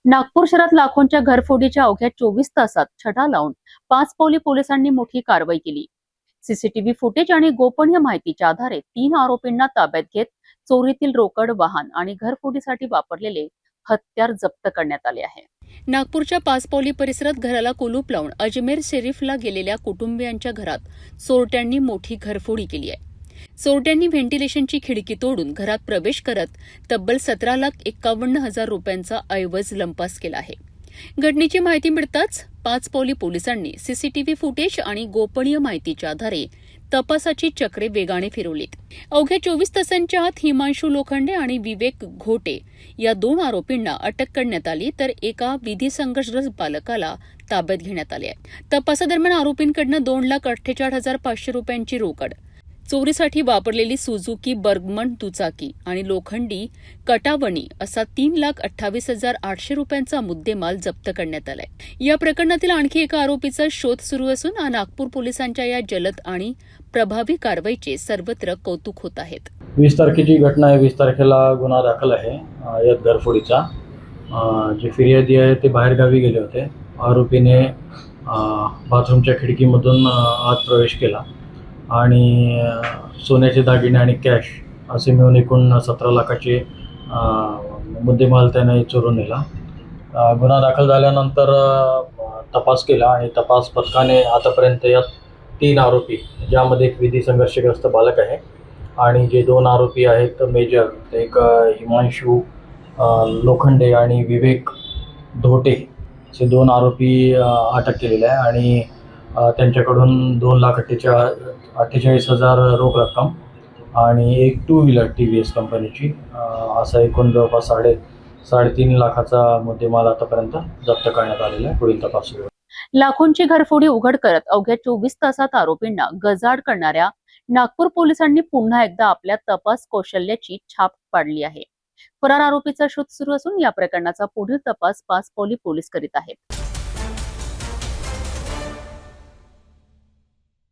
नागपूर शहरात लाखोंच्या घरफोडीच्या अवघ्या 24 तासात छडा लावून पाचपावली पोलिसांनी मोठी कारवाई केली। सीसीटीव्ही फुटेज आणि गोपनीय माहितीच्या आधारे 3 आरोपींना ताब्यात घेत चोरीतील रोकड, वाहन आणि घरफोडीसाठी वापरलेले हत्यार जप्त करण्यात आले आहे। नागपूरच्या पाचपावली परिसरात घराला कुलूप लावून अजमेर शरीफला गेलेल्या कुटुंबियांच्या घरात चोरट्यांनी मोठी घरफोडी केली आहे। चोरट्यांनी व्हेंटिलेशनची खिडकी तोडून घरात प्रवेश करत तब्बल 17,51,000 रुपयांचा ऐवज लंपास केला आहे। घटनेची माहिती मिळताच पाचपावली पोलिसांनी सीसीटीव्ही फुटेज आणि गोपनीय माहितीच्या आधारे तपासाची चक्रे वेगाने फिरवलीत। अवघ्या 24 तासांच्या आत हिमांशू लोखंडे आणि विवेक घोटे या 2 आरोपींना अटक करण्यात आली, तर एका विधी संघर्षग्रस्त बालकाला ताब्यात घेण्यात आले आहे। तपासादरम्यान आरोपींकडून 2,48,500 रुपयांची रोकड, चोरीसाठी वापरलेली सुझुकी बर्गमन दुचाकी आणि लोखंडी कटावणी असा 3,28,800 रुपयांचा मुद्देमाल जप्त करण्यात आलाय। या प्रकरणातील आणखी एका आरोपीचा शोध सुरू असून नागपूर पोलिसांच्या या जलद आणि प्रभावी कारवाईचे सर्वत्र कौतुक होत आहेत। 20 तारखेची घटना आहे। 20 तारखेला गुन्हा दाखल आहे यात घरफोडीचा। जे फिर्यादी आहे ते बाहेरगावी गेले होते। आरोपीने बाथरूमच्या खिडकीमधून आत प्रवेश केला आणि सोन्याचे दागिने आणि कॅश असे मिळून एकूण 17 लाखाचे मुद्देमाल त्याने चोरून नेला। गुन्हा दाखल झाल्यानंतर तपास केला आणि तपास पथकाने आतापर्यंत यात 3 आरोपी, ज्यामध्ये एक विधी संघर्षग्रस्त बालक आहे आणि जे 2 आरोपी आहेत मेजर, एक हिमांशू लोखंडे आणि विवेक धोटे, असे 2 आरोपी अटक केलेले आहे आणि त्यांच्याकडून 2,48,000 रोख रक्कम आणि एक 2 व्हीलर TVS कंपनीची असा एकूण जवळपास 3.5 लाखाचा मुद्देमाल आतापर्यंत जप्त करण्यात आलेला आहे। पुढील तपास सुरू आहे। लाखोंची घरफोडी उघड करत अवघ्या 24 तासात आरोपींना गजाआड करणाऱ्या नागपूर पोलिसांनी पुन्हा एकदा आपल्या तपास कौशल्याची छाप पाडली आहे। फरार आरोपीचा शोध सुरू असून या प्रकरणाचा पुढील तपास पाचपावली पोलीस करीत आहेत।